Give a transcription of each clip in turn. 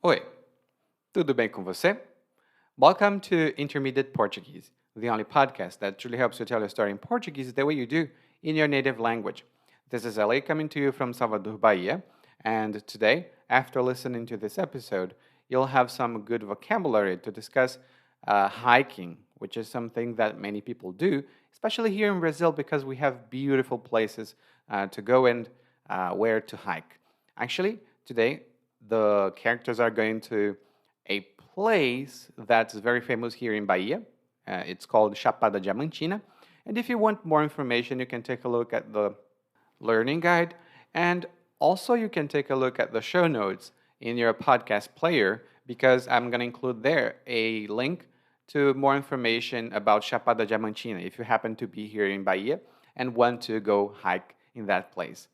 Oi, tudo bem com você? Welcome to Intermediate Portuguese, the only podcast that truly helps you tell your story in Portuguese the way you do in your native language. This is LA coming to you from Salvador, Bahia, and today, after listening to this episode, you'll have some good vocabulary to discuss hiking, which is something that many people do, especially here in Brazil because we have beautiful places to go and where to hike. Actually, today the characters are going to a place that's very famous here in Bahia. It's called Chapada Diamantina. And if you want more information, you can take a look at the learning guide. And also, you can take a look at the show notes in your podcast player because I'm going to include there a link to more information about Chapada Diamantina if you happen to be here in Bahia and want to go hike in that place.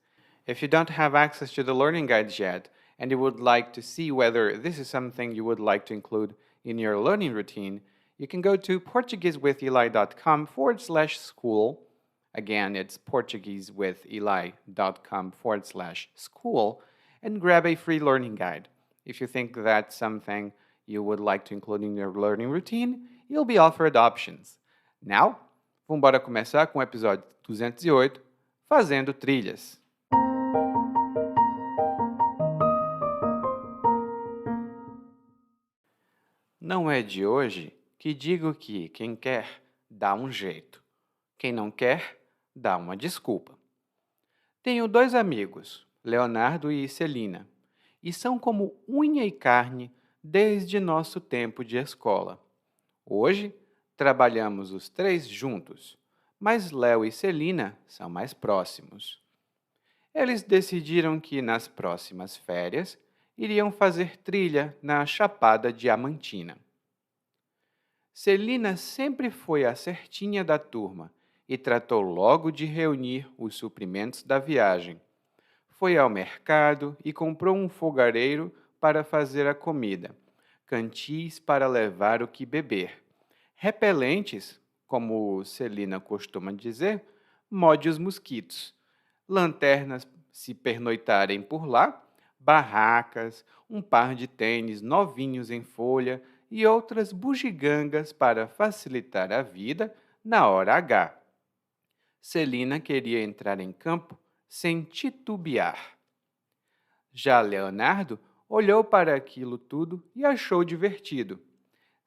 If you don't have access to the learning guides yet, and you would like to see whether this is something you would like to include in your learning routine, you can go to portuguesewitheli.com/school. Again, it's portuguesewitheli.com/school and grab a free learning guide. If you think that's something you would like to include in your learning routine, you'll be offered options. Now, vamos começar com o episódio 208, Fazendo Trilhas. Não é de hoje que digo que quem quer, dá um jeito. Quem não quer, dá uma desculpa. Tenho dois amigos, Leonardo e Celina, e são como unha e carne desde nosso tempo de escola. Hoje, trabalhamos os três juntos, mas Léo e Celina são mais próximos. Eles decidiram que nas próximas férias iriam fazer trilha na Chapada Diamantina. Celina sempre foi a certinha da turma e tratou logo de reunir os suprimentos da viagem. Foi ao mercado e comprou um fogareiro para fazer a comida, cantis para levar o que beber, repelentes, como Celina costuma dizer, mode os mosquitos, lanternas se pernoitarem por lá, barracas, um par de tênis novinhos em folha e outras bugigangas para facilitar a vida na hora H. Celina queria entrar em campo sem titubear. Já Leonardo olhou para aquilo tudo e achou divertido.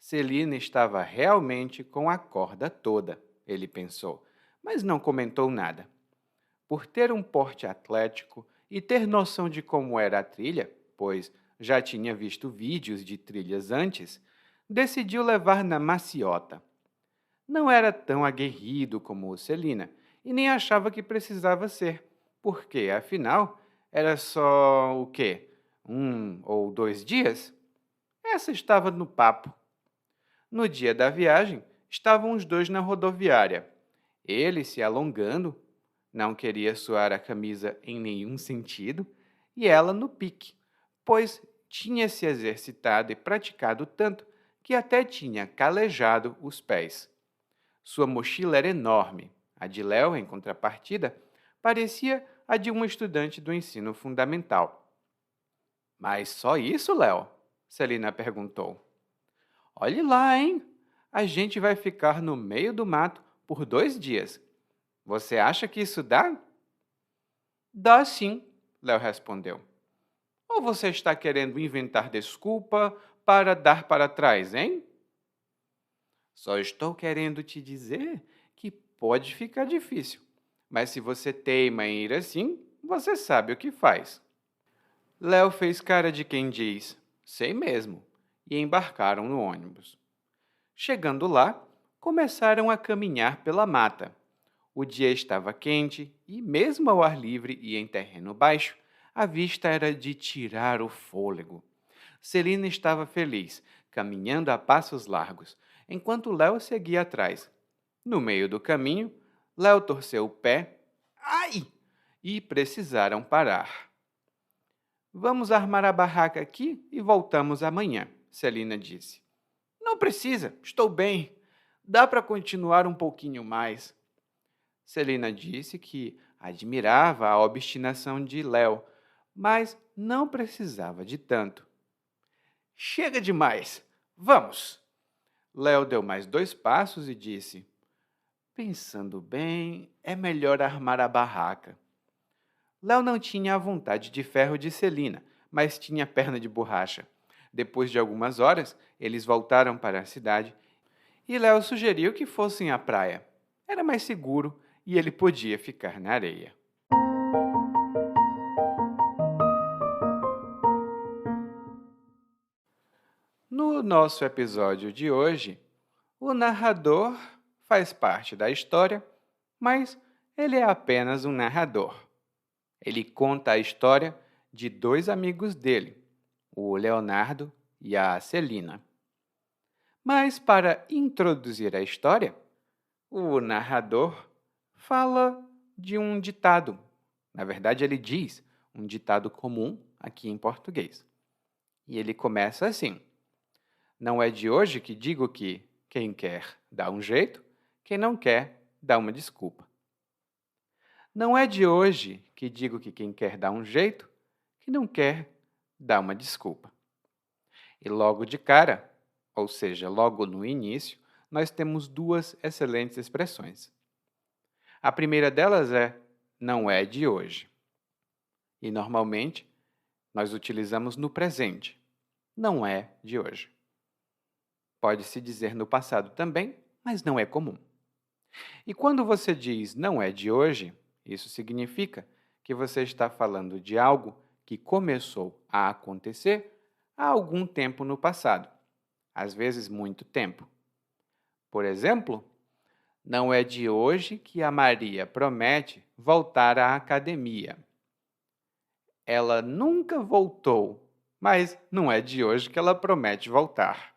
Celina estava realmente com a corda toda, ele pensou, mas não comentou nada. Por ter um porte atlético e ter noção de como era a trilha, pois já tinha visto vídeos de trilhas antes, decidiu levar na maciota. Não era tão aguerrido como o Celina e nem achava que precisava ser, porque, afinal, era só o quê? 1 ou 2 dias? Essa estava no papo. No dia da viagem, estavam os dois na rodoviária. Ele se alongando, não queria suar a camisa em nenhum sentido, e ela no pique, pois tinha se exercitado e praticado tanto que até tinha calejado os pés. Sua mochila era enorme. A de Léo, em contrapartida, parecia a de um estudante do ensino fundamental. Mas só isso, Léo? Celina perguntou. Olhe lá, hein? A gente vai ficar no meio do mato por 2 dias. Você acha que isso dá? Dá sim, Léo respondeu. Ou você está querendo inventar desculpa para dar para trás, hein? Só estou querendo te dizer que pode ficar difícil, mas se você teima em ir assim, você sabe o que faz. Léo fez cara de quem diz, sei mesmo, e embarcaram no ônibus. Chegando lá, começaram a caminhar pela mata. O dia estava quente e, mesmo ao ar livre e em terreno baixo, a vista era de tirar o fôlego. Celina estava feliz, caminhando a passos largos, enquanto Léo seguia atrás. No meio do caminho, Léo torceu o pé, ai! E precisaram parar. Vamos armar a barraca aqui e voltamos amanhã, Celina disse. Não precisa, estou bem. Dá para continuar um pouquinho mais. Celina disse que admirava a obstinação de Léo, mas não precisava de tanto. Chega demais! Vamos! Léo deu mais 2 passos e disse: Pensando bem, é melhor armar a barraca. Léo não tinha a vontade de ferro de Celina, mas tinha perna de borracha. Depois de algumas horas, eles voltaram para a cidade e Léo sugeriu que fossem à praia. Era mais seguro e ele podia ficar na areia. No nosso episódio de hoje, o narrador faz parte da história, mas ele é apenas um narrador. Ele conta a história de 2 amigos dele, o Leonardo e a Celina. Mas para introduzir a história, o narrador fala de um ditado. Na verdade, ele diz um ditado comum aqui em português. E ele começa assim: Não é de hoje que digo que quem quer dá um jeito, quem não quer dá uma desculpa. Não é de hoje que digo que quem quer dá um jeito, quem não quer dá uma desculpa. E logo de cara, ou seja, logo no início, nós temos 2 excelentes expressões. A primeira delas é não é de hoje. E normalmente nós utilizamos no presente. Não é de hoje. Pode-se dizer no passado também, mas não é comum. E quando você diz não é de hoje, isso significa que você está falando de algo que começou a acontecer há algum tempo no passado, às vezes muito tempo. Por exemplo, não é de hoje que a Maria promete voltar à academia. Ela nunca voltou, mas não é de hoje que ela promete voltar.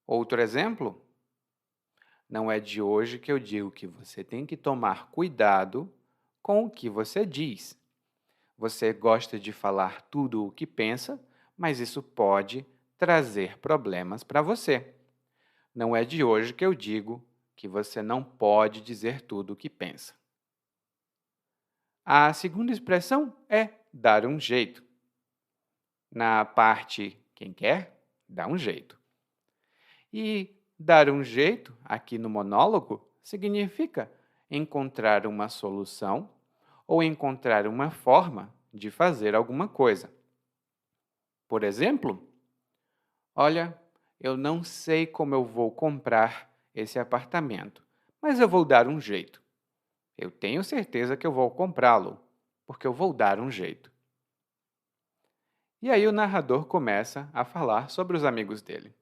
Outro exemplo, não é de hoje que eu digo que você tem que tomar cuidado com o que você diz. Você gosta de falar tudo o que pensa, mas isso pode trazer problemas para você. Não é de hoje que eu digo que você não pode dizer tudo o que pensa. A segunda expressão é dar um jeito. Na parte quem quer, dá um jeito. E dar um jeito, aqui no monólogo, significa encontrar uma solução ou encontrar uma forma de fazer alguma coisa. Por exemplo, olha, eu não sei como eu vou comprar esse apartamento, mas eu vou dar um jeito. Eu tenho certeza que eu vou comprá-lo, porque eu vou dar um jeito. E aí o narrador começa a falar sobre os amigos dele.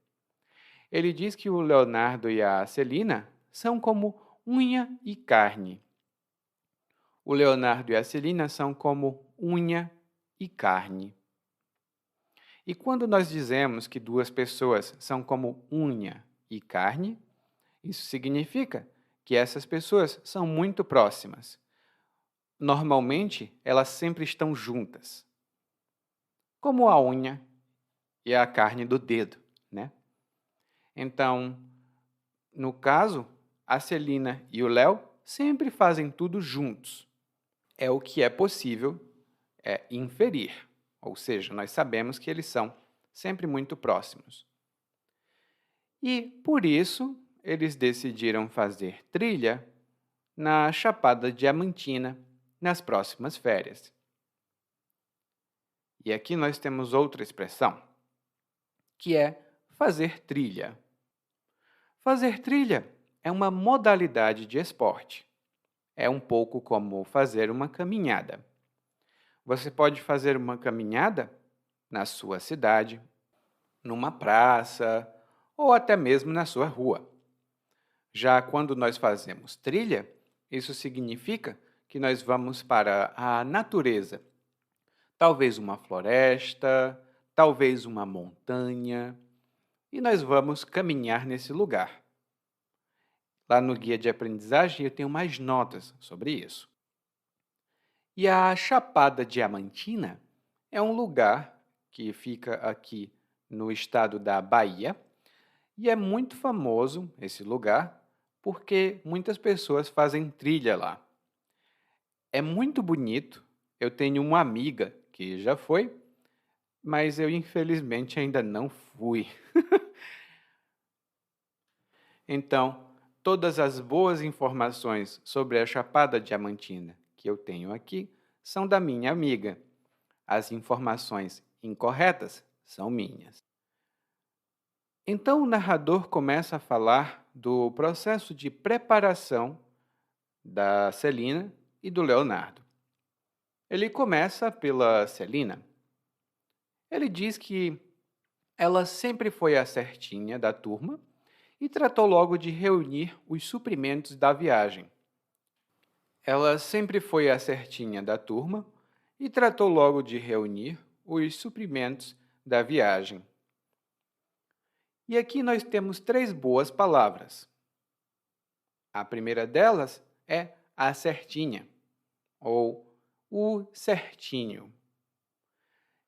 Ele diz que o Leonardo e a Celina são como unha e carne. O Leonardo e a Celina são como unha e carne. E quando nós dizemos que 2 pessoas são como unha e carne, isso significa que essas pessoas são muito próximas. Normalmente, elas sempre estão juntas, como a unha e a carne do dedo, né? Então, no caso, a Celina e o Léo sempre fazem tudo juntos. É o que é possível inferir, ou seja, nós sabemos que eles são sempre muito próximos. E, por isso, eles decidiram fazer trilha na Chapada Diamantina nas próximas férias. E aqui nós temos outra expressão, que é fazer trilha. Fazer trilha é uma modalidade de esporte. É um pouco como fazer uma caminhada. Você pode fazer uma caminhada na sua cidade, numa praça ou até mesmo na sua rua. Já quando nós fazemos trilha, isso significa que nós vamos para a natureza. Talvez uma floresta, talvez uma montanha, e nós vamos caminhar nesse lugar. Lá no guia de aprendizagem eu tenho mais notas sobre isso. E a Chapada Diamantina é um lugar que fica aqui no estado da Bahia e é muito famoso esse lugar porque muitas pessoas fazem trilha lá. É muito bonito. Eu tenho uma amiga que já foi. mas eu infelizmente ainda não fui. Então, todas as boas informações sobre a Chapada Diamantina que eu tenho aqui são da minha amiga. As informações incorretas são minhas. Então, o narrador começa a falar do processo de preparação da Celina e do Leonardo. Ele começa pela Celina. Ele diz que ela sempre foi a certinha da turma e tratou logo de reunir os suprimentos da viagem. Ela sempre foi a certinha da turma e tratou logo de reunir os suprimentos da viagem. E aqui nós temos 3 boas palavras. A primeira delas é a certinha, ou o certinho.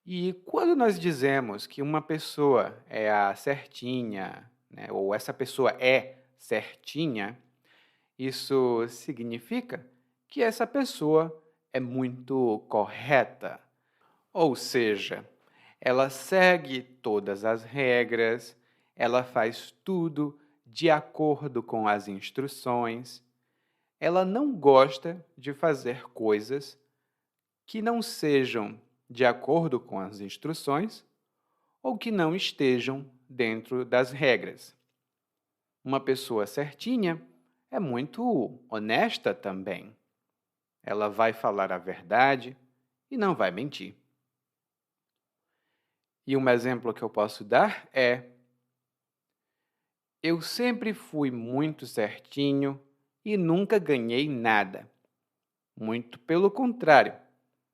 E quando nós dizemos que uma pessoa é a certinha, né, ou essa pessoa é certinha, isso significa que essa pessoa é muito correta. Ou seja, ela segue todas as regras, ela faz tudo de acordo com as instruções, ela não gosta de fazer coisas que não sejam de acordo com as instruções ou que não estejam dentro das regras. Uma pessoa certinha é muito honesta também. Ela vai falar a verdade e não vai mentir. E um exemplo que eu posso dar é: eu sempre fui muito certinho e nunca ganhei nada. Muito pelo contrário,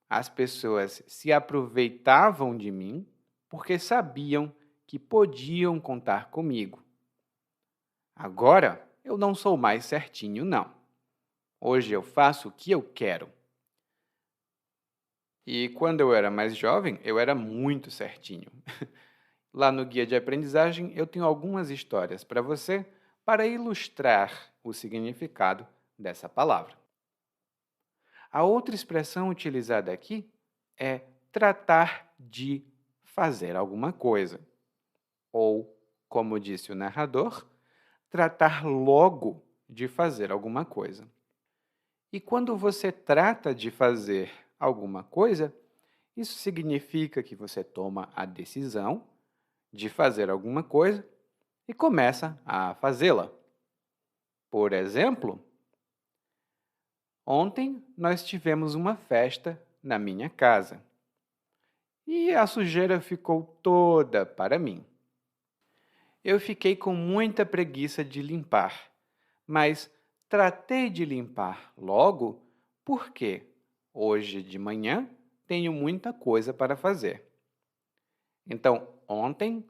as pessoas se aproveitavam de mim porque sabiam que podiam contar comigo. Agora eu não sou mais certinho, não. Hoje eu faço o que eu quero. E quando eu era mais jovem, eu era muito certinho. Lá no guia de aprendizagem, eu tenho algumas histórias para você para ilustrar o significado dessa palavra. A outra expressão utilizada aqui é tratar de fazer alguma coisa. Ou, como disse o narrador, tratar logo de fazer alguma coisa. E quando você trata de fazer alguma coisa, isso significa que você toma a decisão de fazer alguma coisa e começa a fazê-la. Por exemplo, ontem nós tivemos uma festa na minha casa e a sujeira ficou toda para mim. Eu fiquei com muita preguiça de limpar, mas tratei de limpar logo porque hoje de manhã tenho muita coisa para fazer. Então, ontem,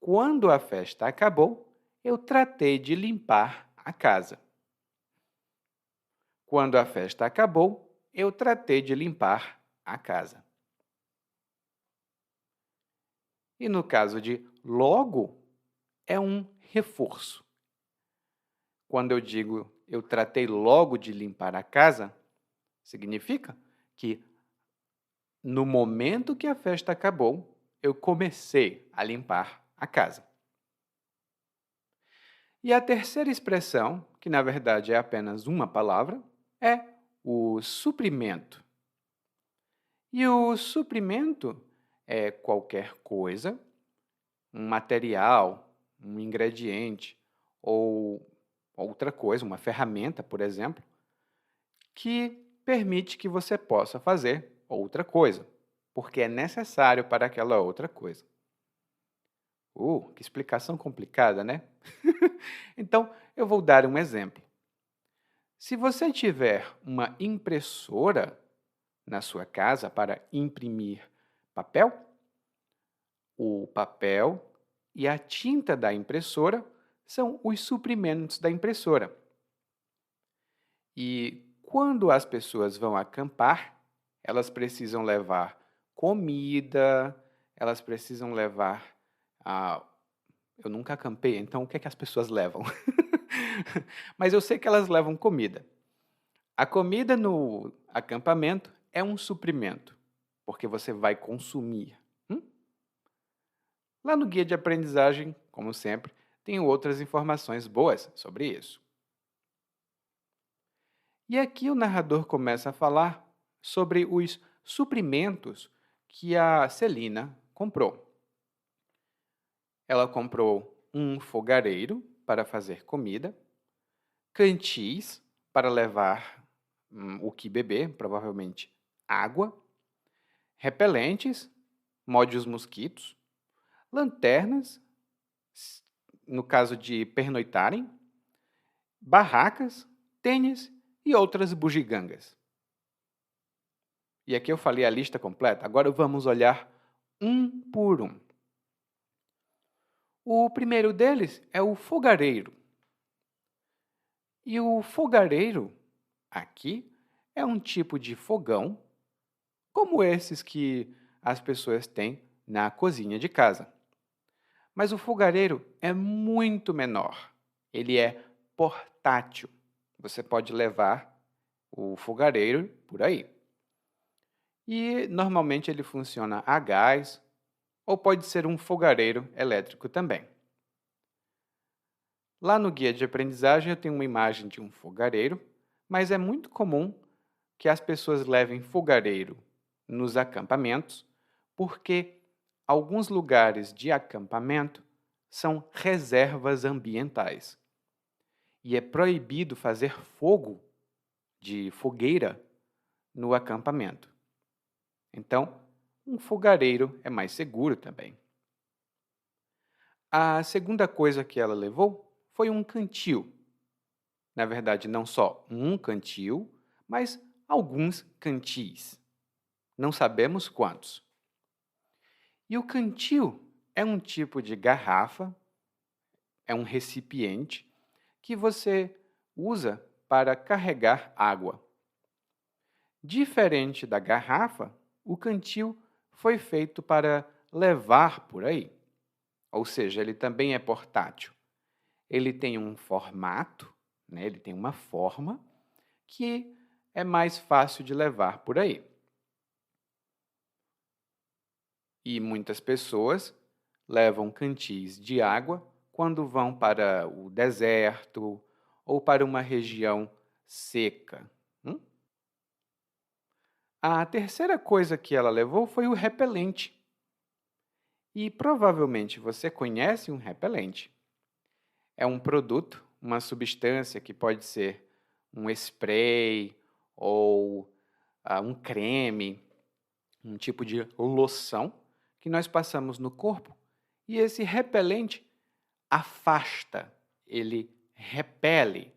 quando a festa acabou, eu tratei de limpar a casa. Quando a festa acabou, eu tratei de limpar a casa. E no caso de logo, é um reforço. Quando eu digo eu tratei logo de limpar a casa, significa que no momento que a festa acabou, eu comecei a limpar a casa. E a terceira expressão, que na verdade é apenas uma palavra, é o suprimento. E o suprimento é qualquer coisa, um material, um ingrediente ou outra coisa, uma ferramenta, por exemplo, que permite que você possa fazer outra coisa, porque é necessário para aquela outra coisa. Que explicação complicada, né? Então, eu vou dar um exemplo. Se você tiver uma impressora na sua casa para imprimir papel, o papel e a tinta da impressora são os suprimentos da impressora. E quando as pessoas vão acampar, elas precisam levar comida, elas precisam levar. Eu nunca acampei, então o que é que as pessoas levam? Mas eu sei que elas levam comida. A comida no acampamento é um suprimento, porque você vai consumir. Lá no guia de aprendizagem, como sempre, tenho outras informações boas sobre isso. E aqui o narrador começa a falar sobre os suprimentos que a Celina comprou. Ela comprou um fogareiro para fazer comida, cantis para levar o que beber, provavelmente água, repelentes, morde os mosquitos, lanternas, no caso de pernoitarem, barracas, tênis e outras bugigangas. E aqui eu falei a lista completa, agora vamos olhar um por um. O primeiro deles é o fogareiro. E o fogareiro, aqui, é um tipo de fogão, como esses que as pessoas têm na cozinha de casa. Mas o fogareiro é muito menor. Ele é portátil. Você pode levar o fogareiro por aí. E normalmente ele funciona a gás ou pode ser um fogareiro elétrico também. Lá no guia de aprendizagem eu tenho uma imagem de um fogareiro, mas é muito comum que as pessoas levem fogareiro nos acampamentos, porque alguns lugares de acampamento são reservas ambientais. E é proibido fazer fogo de fogueira no acampamento. Então, um fogareiro é mais seguro também. A segunda coisa que ela levou foi um cantil. Na verdade, não só um cantil, mas alguns cantis. Não sabemos quantos. E o cantil é um tipo de garrafa, é um recipiente que você usa para carregar água. Diferente da garrafa, o cantil foi feito para levar por aí. Ou seja, ele também é portátil. Ele tem um formato, né? Ele tem uma forma que é mais fácil de levar por aí. E muitas pessoas levam cantis de água quando vão para o deserto ou para uma região seca. A terceira coisa que ela levou foi o repelente. E provavelmente você conhece um repelente. É um produto, uma substância que pode ser um spray ou um creme, um tipo de loção que nós passamos no corpo e esse repelente afasta, ele repele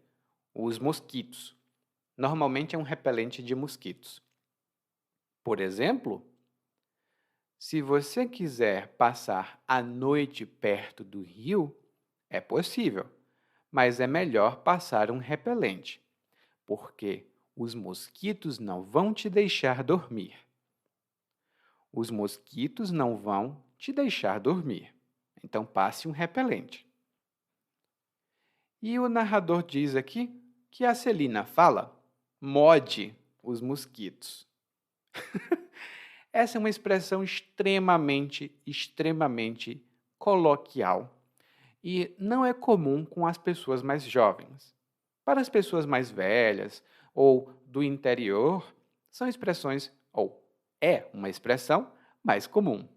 os mosquitos. Normalmente é um repelente de mosquitos. Por exemplo, se você quiser passar a noite perto do rio, é possível, mas é melhor passar um repelente, porque os mosquitos não vão te deixar dormir. Os mosquitos não vão te deixar dormir. Então, passe um repelente. E o narrador diz aqui que a Celina fala: mode os mosquitos. Essa é uma expressão extremamente coloquial e não é comum com as pessoas mais jovens. Para as pessoas mais velhas ou do interior, são expressões, ou é uma expressão mais comum.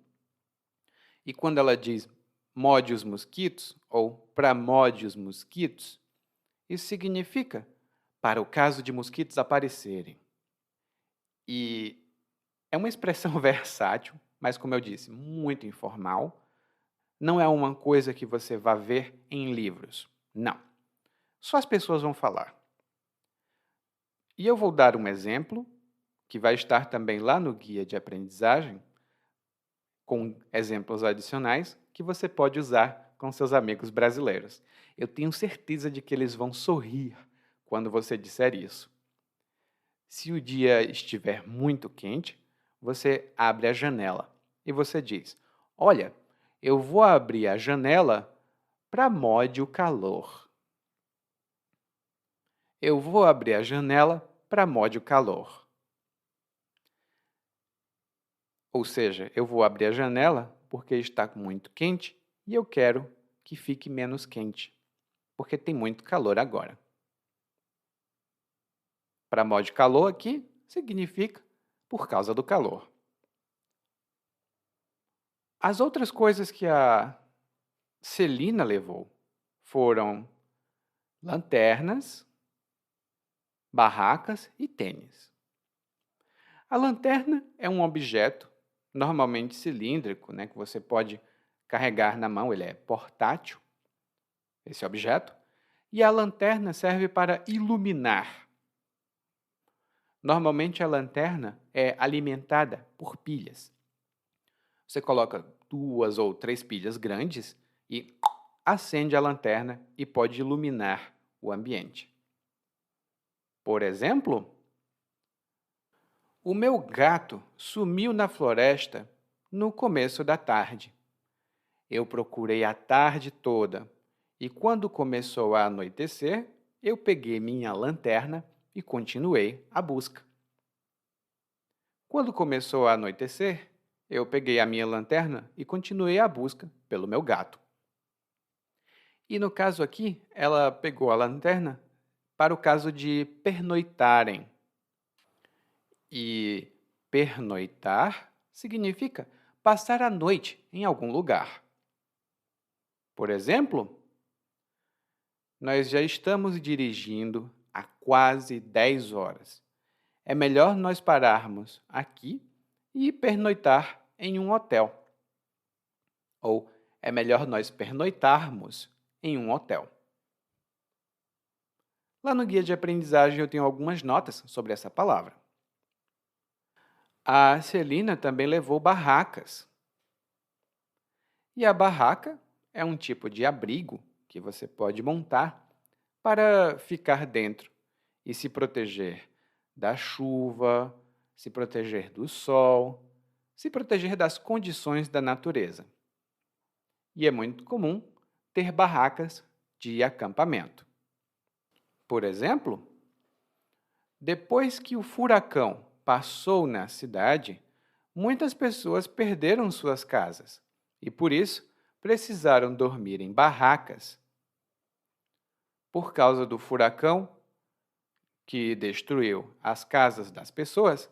E quando ela diz mode os mosquitos ou para mode os mosquitos, isso significa para o caso de mosquitos aparecerem. E é uma expressão versátil, mas como eu disse, muito informal. Não é uma coisa que você vá ver em livros. Não. Só as pessoas vão falar. E eu vou dar um exemplo, que vai estar também lá no guia de aprendizagem, com exemplos adicionais, que você pode usar com seus amigos brasileiros. Eu tenho certeza de que eles vão sorrir quando você disser isso. Se o dia estiver muito quente, você abre a janela e você diz: olha, eu vou abrir a janela para mode o calor. Eu vou abrir a janela para mode o calor. Ou seja, eu vou abrir a janela porque está muito quente e eu quero que fique menos quente, porque tem muito calor agora. Para mod de calor aqui, significa por causa do calor. As outras coisas que a Celina levou foram lanternas, barracas e tênis. A lanterna é um objeto normalmente cilíndrico, que você pode carregar na mão, ele é portátil, esse objeto, e a lanterna serve para iluminar. Normalmente a lanterna é alimentada por pilhas. Você coloca 2 ou 3 pilhas grandes e acende a lanterna e pode iluminar o ambiente. Por exemplo, o meu gato sumiu na floresta no começo da tarde. Eu procurei a tarde toda e, quando começou a anoitecer, eu peguei minha lanterna e continuei a busca. Quando começou a anoitecer, eu peguei a minha lanterna e continuei a busca pelo meu gato. E no caso aqui, ela pegou a lanterna para o caso de pernoitarem. E pernoitar significa passar a noite em algum lugar. Por exemplo, nós já estamos dirigindo há quase 10 horas. É melhor nós pararmos aqui e pernoitar em um hotel. Ou é melhor nós pernoitarmos em um hotel. Lá no guia de aprendizagem eu tenho algumas notas sobre essa palavra. A Celina também levou barracas. E a barraca é um tipo de abrigo que você pode montar para ficar dentro e se proteger da chuva, se proteger do sol, se proteger das condições da natureza. E é muito comum ter barracas de acampamento. Por exemplo, depois que o furacão passou na cidade, muitas pessoas perderam suas casas e, por isso, precisaram dormir em barracas. Por causa do furacão que destruiu as casas das pessoas,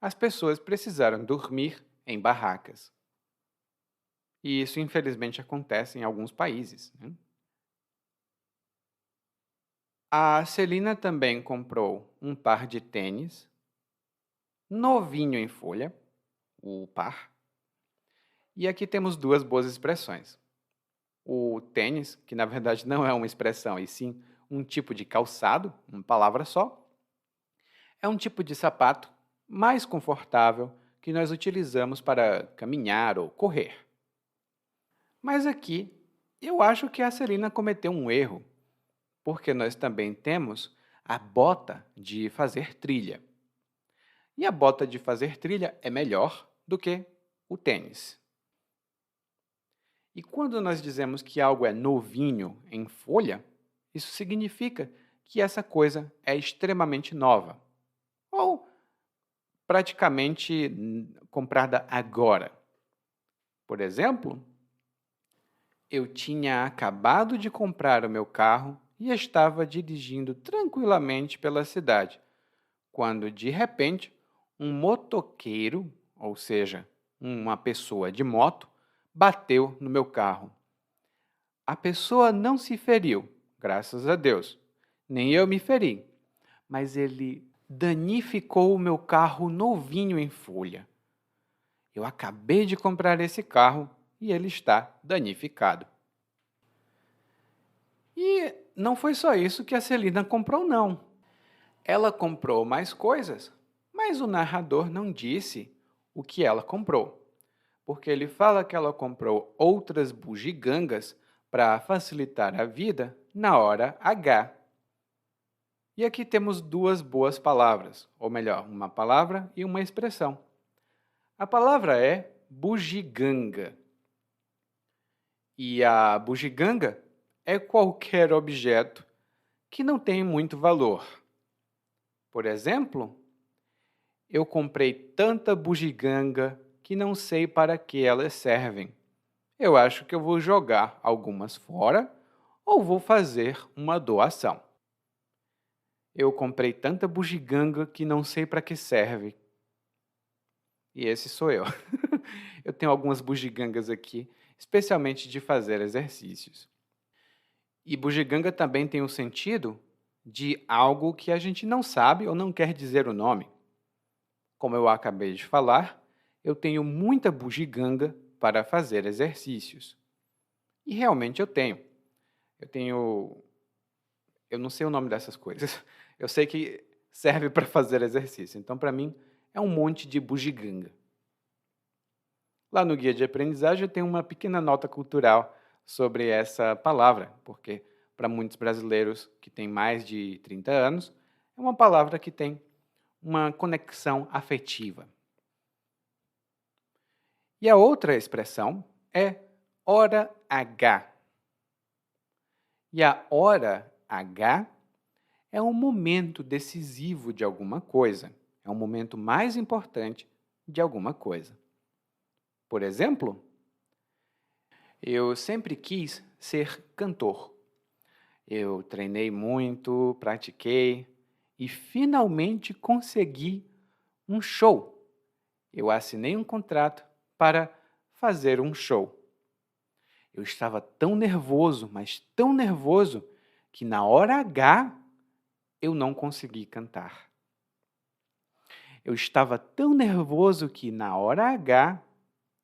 as pessoas precisaram dormir em barracas. E isso, infelizmente, acontece em alguns países. A Celina também comprou um par de tênis, novinho em folha, o par. E aqui temos 2 boas expressões. O tênis, que na verdade não é uma expressão, e sim um tipo de calçado, uma palavra só, é um tipo de sapato mais confortável que nós utilizamos para caminhar ou correr. Mas aqui, eu acho que a Celina cometeu um erro, porque nós também temos a bota de fazer trilha. E a bota de fazer trilha é melhor do que o tênis. E quando nós dizemos que algo é novinho em folha, isso significa que essa coisa é extremamente nova, ou praticamente comprada agora. Por exemplo, eu tinha acabado de comprar o meu carro e estava dirigindo tranquilamente pela cidade, quando, de repente, um motoqueiro, ou seja, uma pessoa de moto, bateu no meu carro. A pessoa não se feriu, graças a Deus. Nem eu me feri, mas ele danificou o meu carro novinho em folha. Eu acabei de comprar esse carro e ele está danificado. E não foi só isso que a Celina comprou, não. Ela comprou mais coisas, mas o narrador não disse o que ela comprou, porque ele fala que ela comprou outras bugigangas para facilitar a vida na hora H. E aqui temos 2 boas palavras, ou melhor, uma palavra e uma expressão. A palavra é bugiganga. E a bugiganga é qualquer objeto que não tem muito valor. Por exemplo, eu comprei tanta bugiganga que não sei para que elas servem. Eu acho que eu vou jogar algumas fora ou vou fazer uma doação. Eu comprei tanta bugiganga que não sei para que serve. E esse sou eu. Eu tenho algumas bugigangas aqui, especialmente de fazer exercícios. E bugiganga também tem o sentido de algo que a gente não sabe ou não quer dizer o nome. Como eu acabei de falar, eu tenho muita bugiganga para fazer exercícios. E realmente eu tenho. Eu tenho. Eu não sei o nome dessas coisas. Eu sei que serve para fazer exercício. Então, para mim, é um monte de bugiganga. Lá no guia de aprendizagem eu tenho uma pequena nota cultural sobre essa palavra, porque para muitos brasileiros que têm mais de 30 anos, é uma palavra que tem uma conexão afetiva. E a outra expressão é hora H. E a hora H é um momento decisivo de alguma coisa, é um momento mais importante de alguma coisa. Por exemplo, eu sempre quis ser cantor. Eu treinei muito, pratiquei e finalmente consegui um show. Eu assinei um contrato para fazer um show. Eu estava tão nervoso, mas tão nervoso, que na hora H eu não consegui cantar. Eu estava tão nervoso que na hora H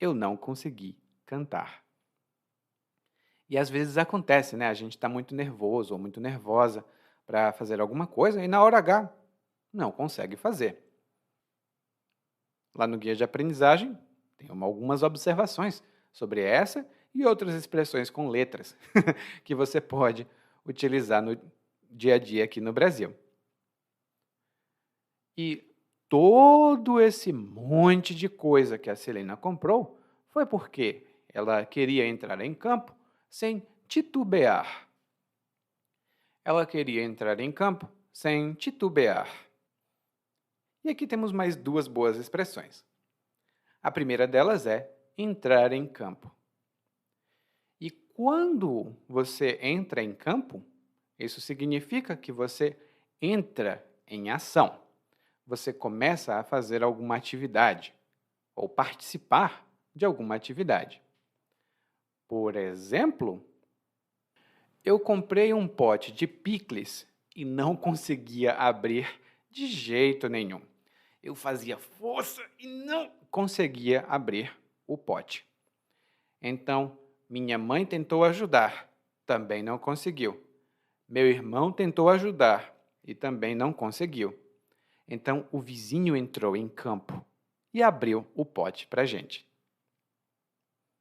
eu não consegui cantar. E às vezes acontece, né? A gente está muito nervoso ou muito nervosa para fazer alguma coisa e na hora H não consegue fazer. Lá no guia de aprendizagem tem algumas observações sobre essa e outras expressões com letras que você pode utilizar no dia a dia aqui no Brasil. E todo esse monte de coisa que a Celina comprou foi porque ela queria entrar em campo sem titubear. Ela queria entrar em campo sem titubear. E aqui temos mais duas boas expressões. A primeira delas é entrar em campo. E quando você entra em campo, isso significa que você entra em ação. Você começa a fazer alguma atividade ou participar de alguma atividade. Por exemplo, eu comprei um pote de picles e não conseguia abrir de jeito nenhum. Eu fazia força e não conseguia abrir o pote. Então, minha mãe tentou ajudar, também não conseguiu. Meu irmão tentou ajudar e também não conseguiu. Então, o vizinho entrou em campo e abriu o pote para a gente.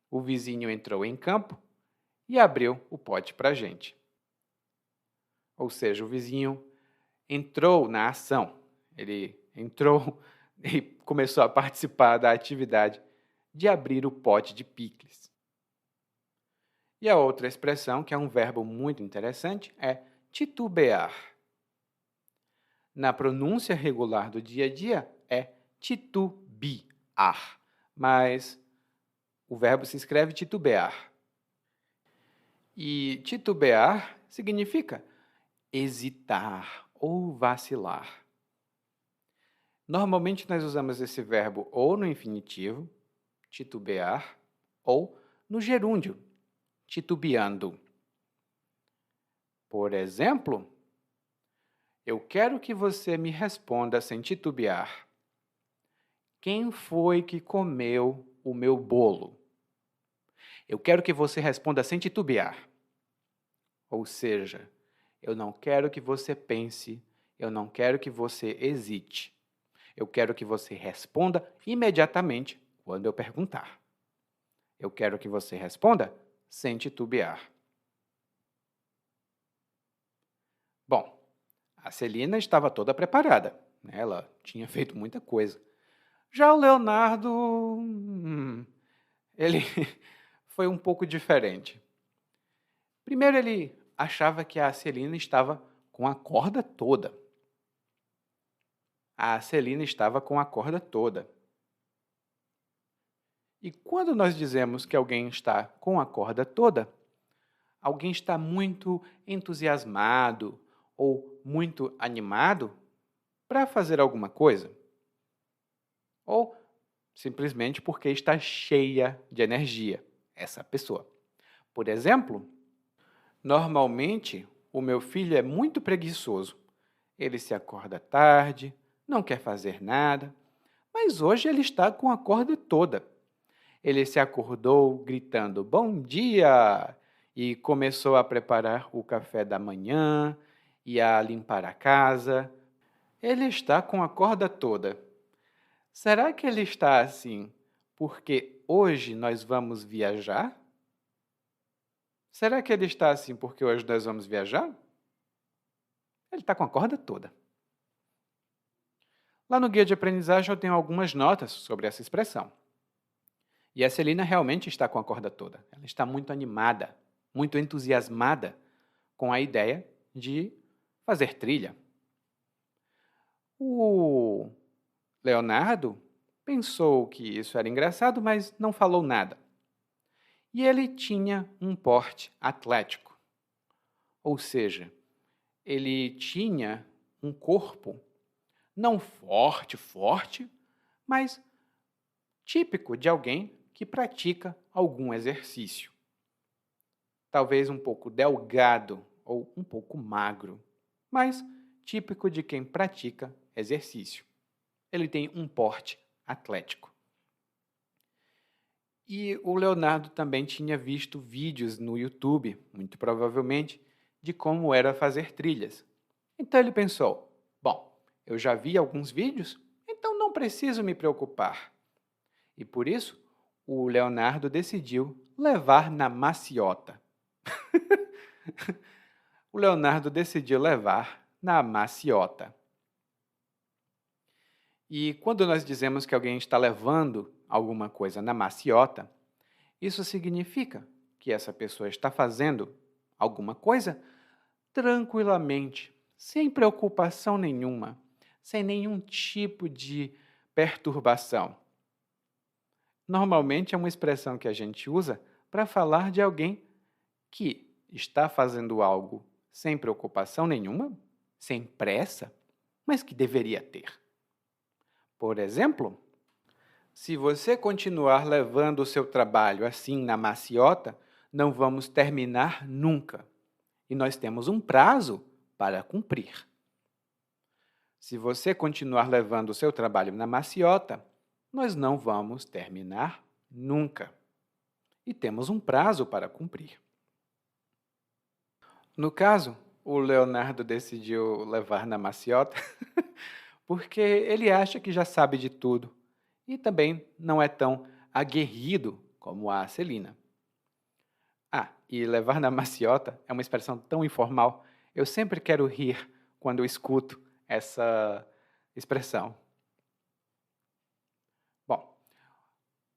O vizinho entrou em campo e abriu o pote para a gente. Ou seja, o vizinho entrou na ação. Ele entrou e começou a participar da atividade de abrir o pote de picles. E a outra expressão, que é um verbo muito interessante, é titubear. Na pronúncia regular do dia a dia, é titubear, mas o verbo se escreve titubear. E titubear significa hesitar ou vacilar. Normalmente nós usamos esse verbo ou no infinitivo, titubear, ou no gerúndio, titubeando. Por exemplo, eu quero que você me responda sem titubear. Quem foi que comeu o meu bolo? Eu quero que você responda sem titubear. Ou seja, eu não quero que você pense, eu não quero que você hesite. Eu quero que você responda imediatamente quando eu perguntar. Eu quero que você responda sem titubear. Bom, a Celina estava toda preparada, né? Ela tinha feito muita coisa. Já o Leonardo, ele foi um pouco diferente. Primeiro, ele achava que a Celina estava com a corda toda. A Celina estava com a corda toda. E quando nós dizemos que alguém está com a corda toda, alguém está muito entusiasmado ou muito animado para fazer alguma coisa, ou simplesmente porque está cheia de energia, essa pessoa. Por exemplo, normalmente o meu filho é muito preguiçoso. Ele se acorda tarde, não quer fazer nada, mas hoje ele está com a corda toda. Ele se acordou gritando bom dia e começou a preparar o café da manhã e a limpar a casa. Ele está com a corda toda. Será que ele está assim porque hoje nós vamos viajar? Será que ele está assim porque hoje nós vamos viajar? Ele está com a corda toda. Lá no guia de aprendizagem eu tenho algumas notas sobre essa expressão. E a Celina realmente está com a corda toda. Ela está muito animada, muito entusiasmada com a ideia de fazer trilha. O Leonardo pensou que isso era engraçado, mas não falou nada. E ele tinha um porte atlético, ou seja, ele tinha um corpo não forte, mas típico de alguém que pratica algum exercício. Talvez um pouco delgado ou um pouco magro, mas típico de quem pratica exercício. Ele tem um porte atlético. E o Leonardo também tinha visto vídeos no YouTube, muito provavelmente, de como era fazer trilhas. Então ele pensou: bom, eu já vi alguns vídeos, então não preciso me preocupar. E por isso, o Leonardo decidiu levar na maciota. O Leonardo decidiu levar na maciota. E quando nós dizemos que alguém está levando alguma coisa na maciota, isso significa que essa pessoa está fazendo alguma coisa tranquilamente, sem preocupação nenhuma, sem nenhum tipo de perturbação. Normalmente é uma expressão que a gente usa para falar de alguém que está fazendo algo sem preocupação nenhuma, sem pressa, mas que deveria ter. Por exemplo, se você continuar levando o seu trabalho assim na maciota, não vamos terminar nunca. E nós temos um prazo para cumprir. Se você continuar levando o seu trabalho na maciota, nós não vamos terminar nunca. E temos um prazo para cumprir. No caso, o Leonardo decidiu levar na maciota porque ele acha que já sabe de tudo e também não é tão aguerrido como a Celina. E levar na maciota é uma expressão tão informal. Eu sempre quero rir quando eu escuto essa expressão. Bom,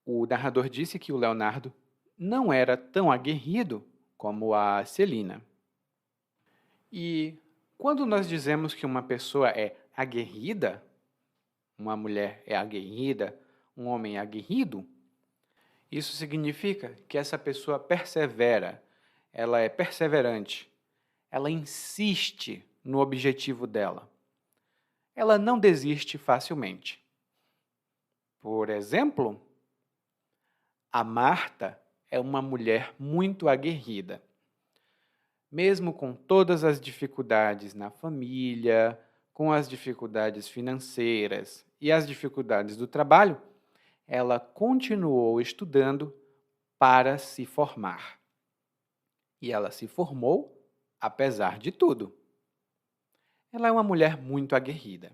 o narrador disse que o Leonardo não era tão aguerrido como a Celina. E quando nós dizemos que uma pessoa é aguerrida, uma mulher é aguerrida, um homem é aguerrido, isso significa que essa pessoa persevera, ela é perseverante, ela insiste no objetivo dela. Ela não desiste facilmente. Por exemplo, a Marta é uma mulher muito aguerrida. Mesmo com todas as dificuldades na família, com as dificuldades financeiras e as dificuldades do trabalho, ela continuou estudando para se formar. E ela se formou apesar de tudo. Ela é uma mulher muito aguerrida.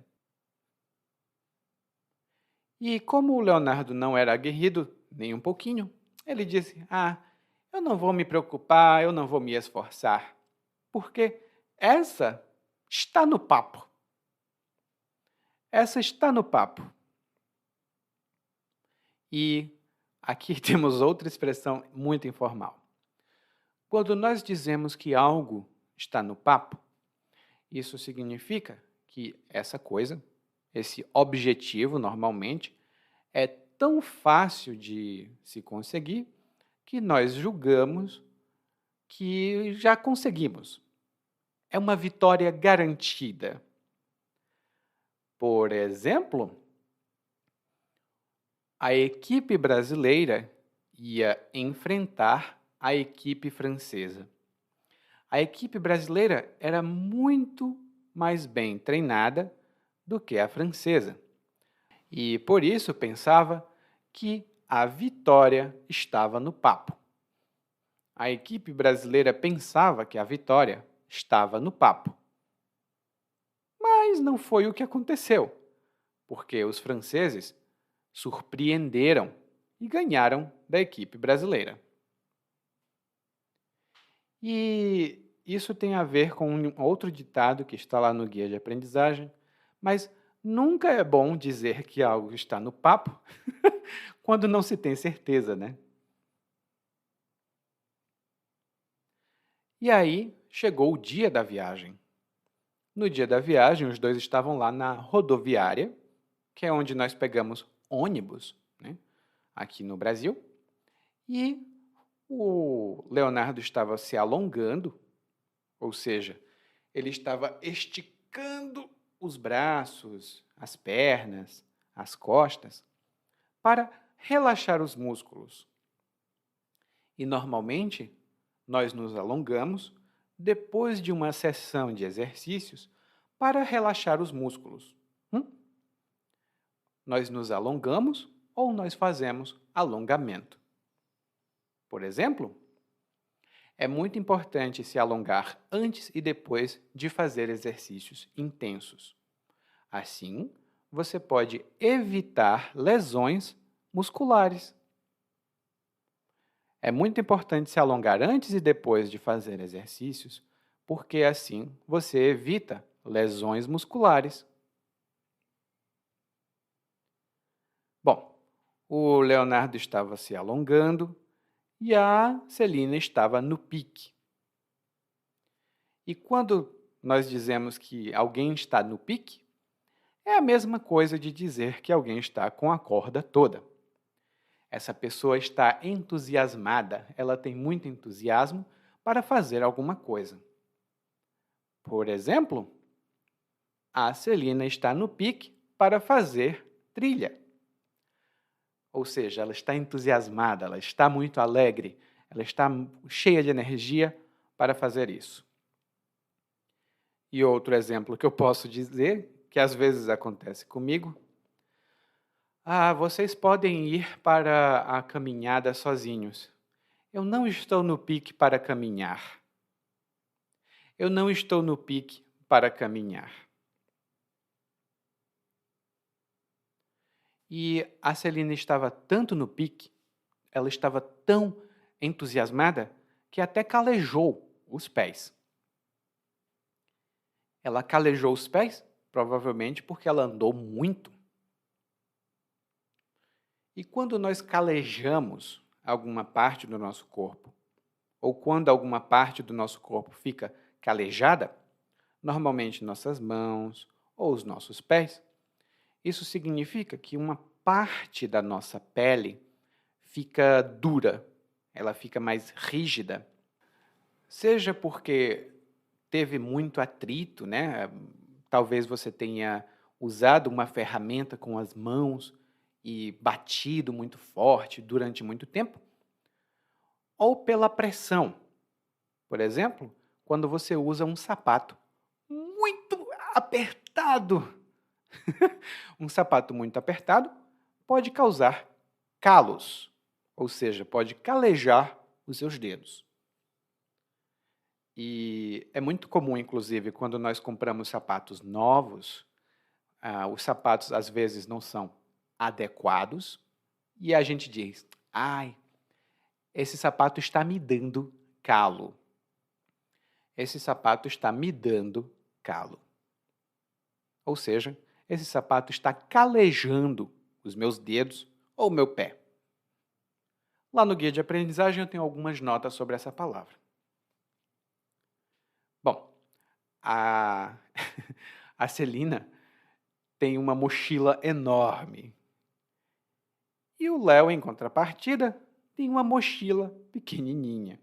E como o Leonardo não era aguerrido nem um pouquinho, ele disse: eu não vou me preocupar, eu não vou me esforçar, porque essa está no papo. Essa está no papo. E aqui temos outra expressão muito informal. Quando nós dizemos que algo está no papo, isso significa que essa coisa, esse objetivo, normalmente, é tão fácil de se conseguir que nós julgamos que já conseguimos. É uma vitória garantida. Por exemplo, a equipe brasileira ia enfrentar a equipe francesa. A equipe brasileira era muito mais bem treinada do que a francesa e, por isso, pensava que a vitória estava no papo. A equipe brasileira pensava que a vitória estava no papo. Mas não foi o que aconteceu, porque os franceses surpreenderam e ganharam da equipe brasileira. E isso tem a ver com um outro ditado que está lá no guia de aprendizagem, mas nunca é bom dizer que algo está no papo quando não se tem certeza, né? E aí chegou o dia da viagem. No dia da viagem, os dois estavam lá na rodoviária, que é onde nós pegamos ônibus, né, aqui no Brasil, e o Leonardo estava se alongando, ou seja, ele estava esticando os braços, as pernas, as costas, para relaxar os músculos. E normalmente nós nos alongamos depois de uma sessão de exercícios para relaxar os músculos. Nós nos alongamos ou nós fazemos alongamento. Por exemplo, é muito importante se alongar antes e depois de fazer exercícios intensos. Assim, você pode evitar lesões musculares. É muito importante se alongar antes e depois de fazer exercícios, porque assim você evita lesões musculares. Bom, o Leonardo estava se alongando e a Celina estava no pique. E quando nós dizemos que alguém está no pique, é a mesma coisa de dizer que alguém está com a corda toda. Essa pessoa está entusiasmada, ela tem muito entusiasmo para fazer alguma coisa. Por exemplo, a Celina está no pique para fazer trilha. Ou seja, ela está entusiasmada, ela está muito alegre, ela está cheia de energia para fazer isso. E outro exemplo que eu posso dizer, que às vezes acontece comigo, vocês podem ir para a caminhada sozinhos. Eu não estou no pique para caminhar. Eu não estou no pique para caminhar. E a Celina estava tanto no pique, ela estava tão entusiasmada, que até calejou os pés. Ela calejou os pés, provavelmente porque ela andou muito. E quando nós calejamos alguma parte do nosso corpo, ou quando alguma parte do nosso corpo fica calejada, normalmente nossas mãos ou os nossos pés, isso significa que uma parte da nossa pele fica dura, ela fica mais rígida. Seja porque teve muito atrito, né? Talvez você tenha usado uma ferramenta com as mãos e batido muito forte durante muito tempo, ou pela pressão. Por exemplo, quando você usa um sapato muito apertado. Um sapato muito apertado pode causar calos, ou seja, pode calejar os seus dedos. E é muito comum, inclusive, quando nós compramos sapatos novos, os sapatos às vezes não são adequados e a gente diz: ai, esse sapato está me dando calo. Esse sapato está me dando calo. Ou seja, esse sapato está calejando os meus dedos ou o meu pé. Lá no guia de aprendizagem eu tenho algumas notas sobre essa palavra. Bom, a, a Celina tem uma mochila enorme. E o Léo, em contrapartida, tem uma mochila pequenininha.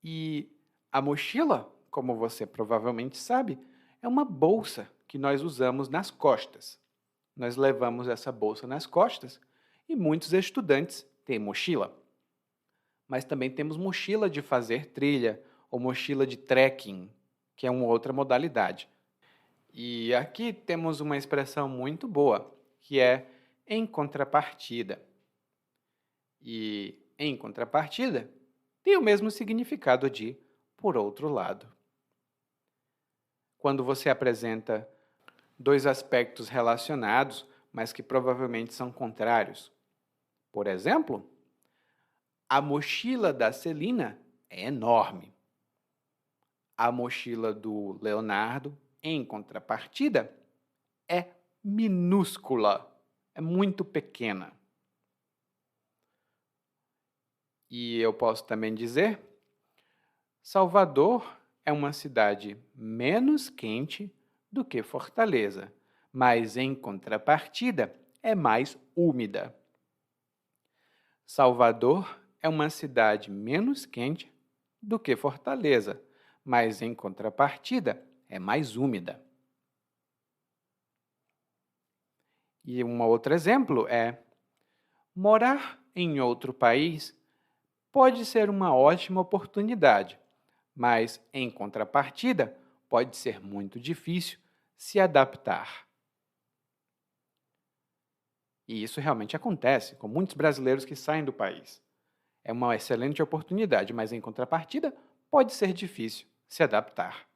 E a mochila, como você provavelmente sabe, é uma bolsa que nós usamos nas costas. Nós levamos essa bolsa nas costas e muitos estudantes têm mochila. Mas também temos mochila de fazer trilha ou mochila de trekking, que é uma outra modalidade. E aqui temos uma expressão muito boa, que é em contrapartida. E em contrapartida tem o mesmo significado de por outro lado. Quando você apresenta dois aspectos relacionados, mas que provavelmente são contrários. Por exemplo, a mochila da Celina é enorme. A mochila do Leonardo, em contrapartida, é minúscula, é muito pequena. E eu posso também dizer, Salvador é uma cidade menos quente do que Fortaleza, mas em contrapartida é mais úmida. Salvador é uma cidade menos quente do que Fortaleza, mas em contrapartida é mais úmida. E um outro exemplo é: morar em outro país pode ser uma ótima oportunidade, mas em contrapartida pode ser muito difícil se adaptar. E isso realmente acontece com muitos brasileiros que saem do país. É uma excelente oportunidade, mas em contrapartida pode ser difícil se adaptar.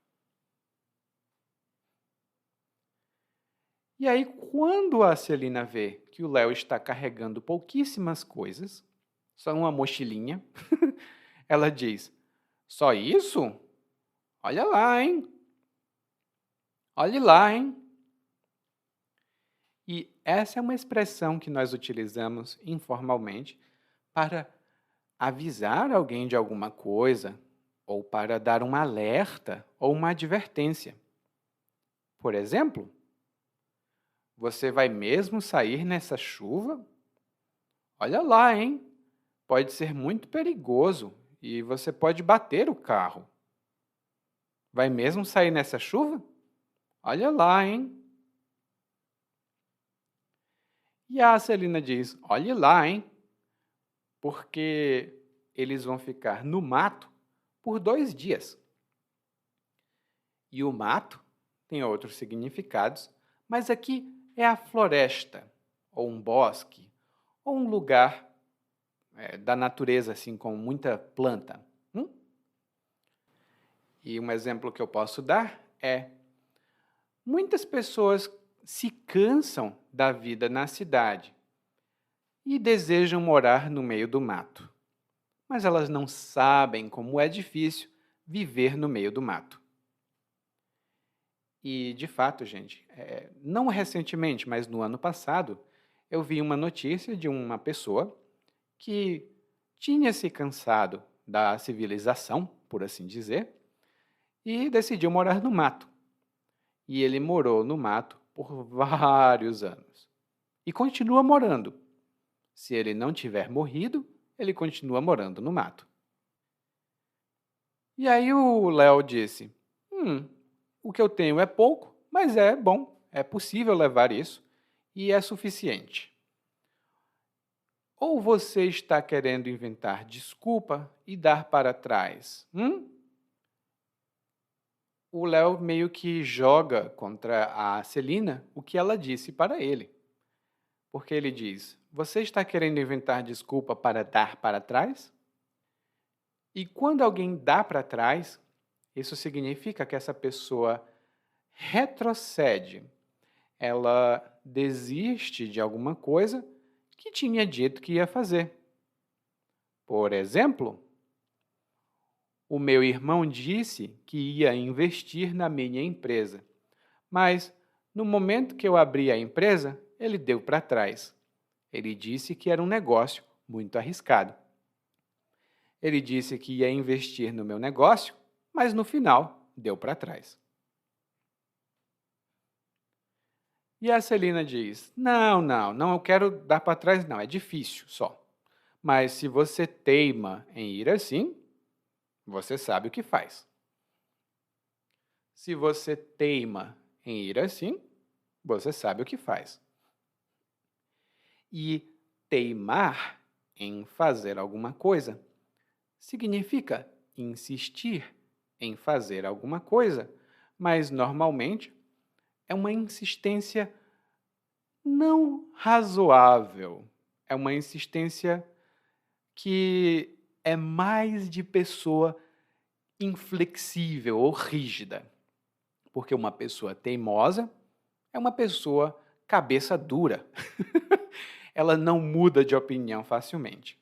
E aí, quando a Celina vê que o Léo está carregando pouquíssimas coisas, só uma mochilinha, ela diz: só isso? Olha lá, hein? Olhe lá, hein? E essa é uma expressão que nós utilizamos informalmente para avisar alguém de alguma coisa, ou para dar um alerta ou uma advertência. Por exemplo, você vai mesmo sair nessa chuva? Olha lá, hein? Pode ser muito perigoso e você pode bater o carro. Vai mesmo sair nessa chuva? Olha lá, hein? E a Celina diz: olhe lá, hein? Porque eles vão ficar no mato por 2 dias. E o mato tem outros significados, mas aqui é a floresta, ou um bosque, ou um lugar da natureza, assim, com muita planta. E um exemplo que eu posso dar é: muitas pessoas se cansam da vida na cidade e desejam morar no meio do mato, mas elas não sabem como é difícil viver no meio do mato. E, de fato, gente, não recentemente, mas no ano passado, eu vi uma notícia de uma pessoa que tinha se cansado da civilização, por assim dizer, e decidiu morar no mato. E ele morou no mato por vários anos. E continua morando. Se ele não tiver morrido, ele continua morando no mato. E aí o Léo disse: o que eu tenho é pouco, mas é bom, é possível levar isso e é suficiente. Ou você está querendo inventar desculpa e dar para trás? O Léo meio que joga contra a Celina o que ela disse para ele. Porque ele diz: você está querendo inventar desculpa para dar para trás? E quando alguém dá para trás, isso significa que essa pessoa retrocede. Ela desiste de alguma coisa que tinha dito que ia fazer. Por exemplo, o meu irmão disse que ia investir na minha empresa, mas no momento que eu abri a empresa, ele deu para trás. Ele disse que era um negócio muito arriscado. Ele disse que ia investir no meu negócio, mas no final deu para trás. E a Celina diz: Não, não, não, eu quero dar para trás, não, é difícil só. Mas se você teima em ir assim, você sabe o que faz. Se você teima em ir assim, você sabe o que faz. E teimar em fazer alguma coisa significa insistir em fazer alguma coisa, mas normalmente é uma insistência não razoável. É uma insistência que é mais de pessoa inflexível ou rígida. Porque uma pessoa teimosa é uma pessoa cabeça dura. Ela não muda de opinião facilmente.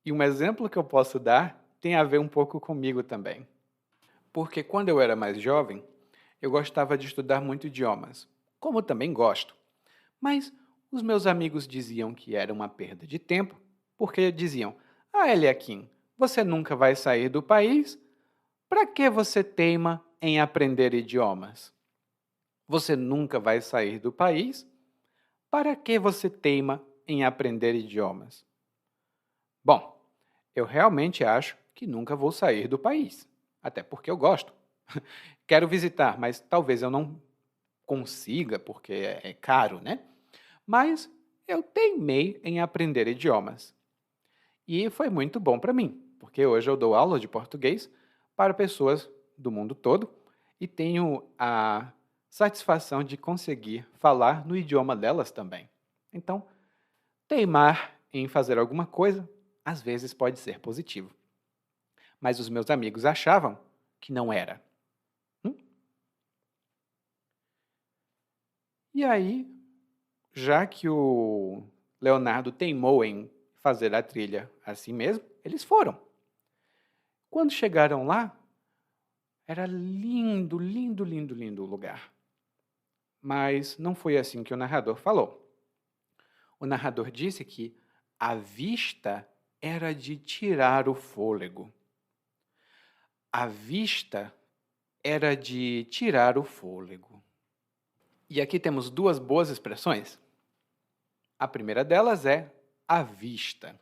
E um exemplo que eu posso dar tem a ver um pouco comigo também. Porque quando eu era mais jovem, eu gostava de estudar muito idiomas, como também gosto. Mas os meus amigos diziam que era uma perda de tempo, porque diziam: Ah, Eliakim, você nunca vai sair do país? Para que você teima em aprender idiomas? Você nunca vai sair do país? Para que você teima em aprender idiomas? Bom, eu realmente acho que nunca vou sair do país, até porque eu gosto. Quero visitar, mas talvez eu não consiga, porque é caro, né? Mas eu teimei em aprender idiomas. E foi muito bom para mim, porque hoje eu dou aula de português para pessoas do mundo todo e tenho a satisfação de conseguir falar no idioma delas também. Então, teimar em fazer alguma coisa às vezes pode ser positivo. Mas os meus amigos achavam que não era. Hum? E aí, já que o Leonardo teimou em fazer a trilha assim mesmo, eles foram. Quando chegaram lá, era lindo, lindo, lindo, lindo o lugar. Mas não foi assim que o narrador falou. O narrador disse que a vista era de tirar o fôlego. A vista era de tirar o fôlego. E aqui temos duas boas expressões. A primeira delas é a vista.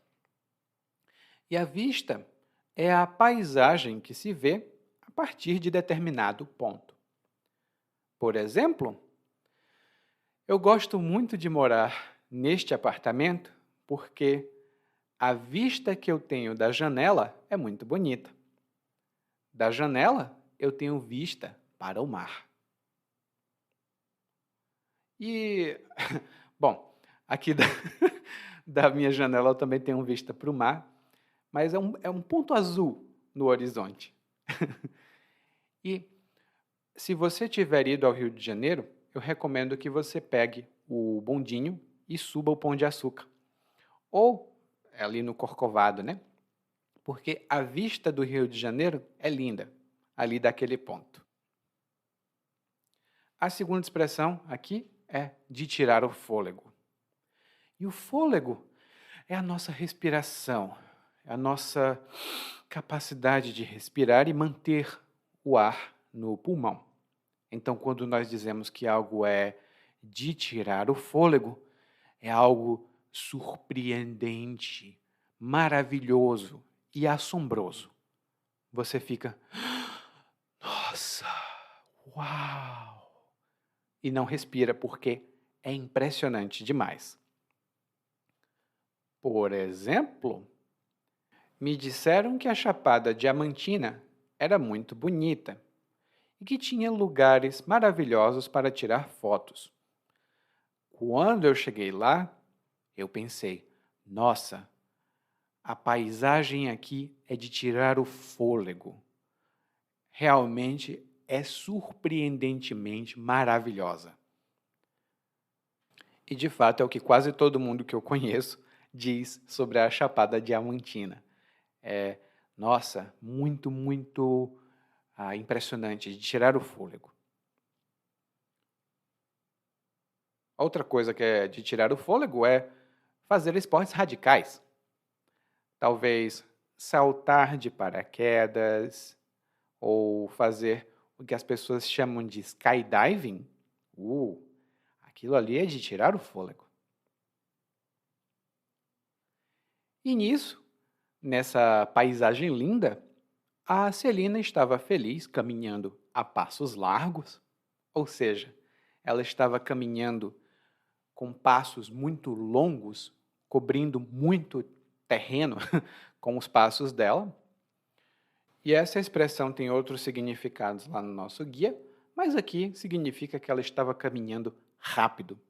E a vista é a paisagem que se vê a partir de determinado ponto. Por exemplo, eu gosto muito de morar neste apartamento porque a vista que eu tenho da janela é muito bonita. Da janela, eu tenho vista para o mar. E, bom, aqui da minha janela eu também tenho vista para o mar, mas é um ponto azul no horizonte. E se você tiver ido ao Rio de Janeiro, eu recomendo que você pegue o bondinho e suba o Pão de Açúcar. Ou ali no Corcovado, né? Porque a vista do Rio de Janeiro é linda, ali daquele ponto. A segunda expressão aqui é de tirar o fôlego. E o fôlego é a nossa respiração, é a nossa capacidade de respirar e manter o ar no pulmão. Então, quando nós dizemos que algo é de tirar o fôlego, é algo surpreendente, maravilhoso e assombroso. Você fica, nossa, uau! E não respira porque é impressionante demais. Por exemplo, me disseram que a Chapada Diamantina era muito bonita e que tinha lugares maravilhosos para tirar fotos. Quando eu cheguei lá, eu pensei, nossa, a paisagem aqui é de tirar o fôlego. Realmente é surpreendentemente maravilhosa. E de fato é o que quase todo mundo que eu conheço diz sobre a Chapada Diamantina. É, nossa, muito, muito impressionante, de tirar o fôlego. Outra coisa que é de tirar o fôlego é fazer esportes radicais. Talvez saltar de paraquedas ou fazer o que as pessoas chamam de skydiving, Uh, aquilo ali é de tirar o fôlego. E nisso, nessa paisagem linda, a Celina estava feliz caminhando a passos largos, ou seja, ela estava caminhando com passos muito longos, cobrindo muito terreno com os passos dela. E essa expressão tem outros significados lá no nosso guia, mas aqui significa que ela estava caminhando rápido,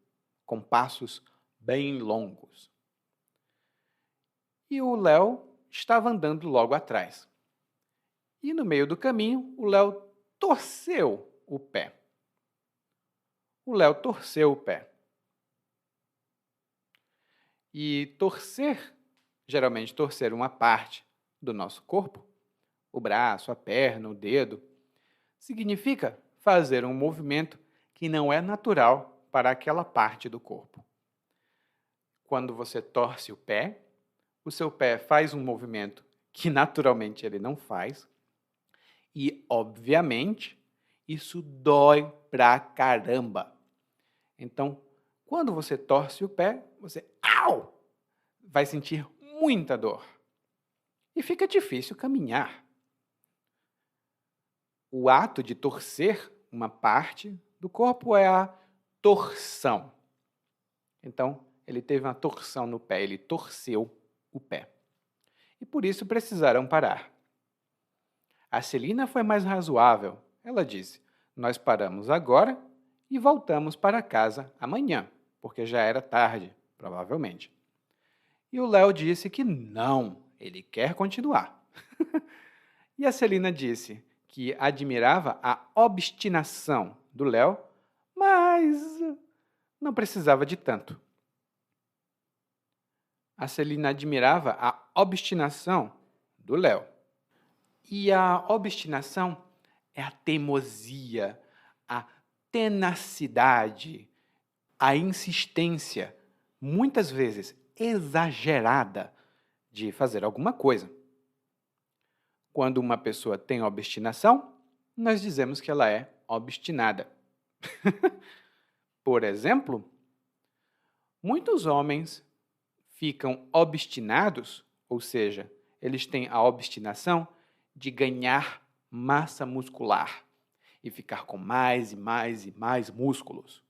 com passos bem longos. E o Léo estava andando logo atrás. E no meio do caminho, o Léo torceu o pé. O Léo torceu o pé. E torcer, geralmente torcer uma parte do nosso corpo, o braço, a perna, o dedo, significa fazer um movimento que não é natural para aquela parte do corpo. Quando você torce o seu pé faz um movimento que naturalmente ele não faz, e, obviamente, isso dói pra caramba. Então, quando você torce o pé, você au! Vai sentir muita dor. E fica difícil caminhar. O ato de torcer uma parte do corpo é a torção. Então, ele teve uma torção no pé, ele torceu o pé. E por isso precisaram parar. A Celina foi mais razoável. Ela disse: "Nós paramos agora e voltamos para casa amanhã, porque já era tarde, provavelmente." E o Léo disse que não, ele quer continuar. E a Celina disse que admirava a obstinação do Léo, mas não precisava de tanto. A Celina admirava a obstinação do Léo. E a obstinação é a teimosia, a tenacidade, a insistência, muitas vezes exagerada, de fazer alguma coisa. Quando uma pessoa tem obstinação, nós dizemos que ela é obstinada. Por exemplo, muitos homens ficam obstinados, ou seja, eles têm a obstinação de ganhar massa muscular e ficar com mais e mais e mais músculos.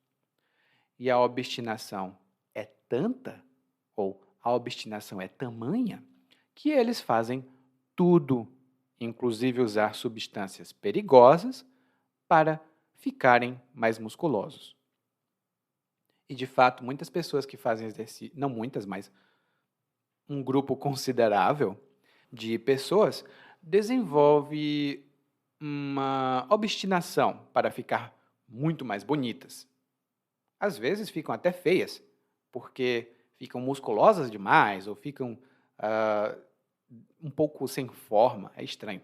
E a obstinação é tanta, ou a obstinação é tamanha, que eles fazem tudo, inclusive usar substâncias perigosas, para ficarem mais musculosos. E, de fato, muitas pessoas que fazem exercício, não muitas, mas um grupo considerável de pessoas, desenvolve uma obstinação para ficar muito mais bonitas. Às vezes ficam até feias, porque ficam musculosas demais ou ficam um pouco sem forma, é estranho.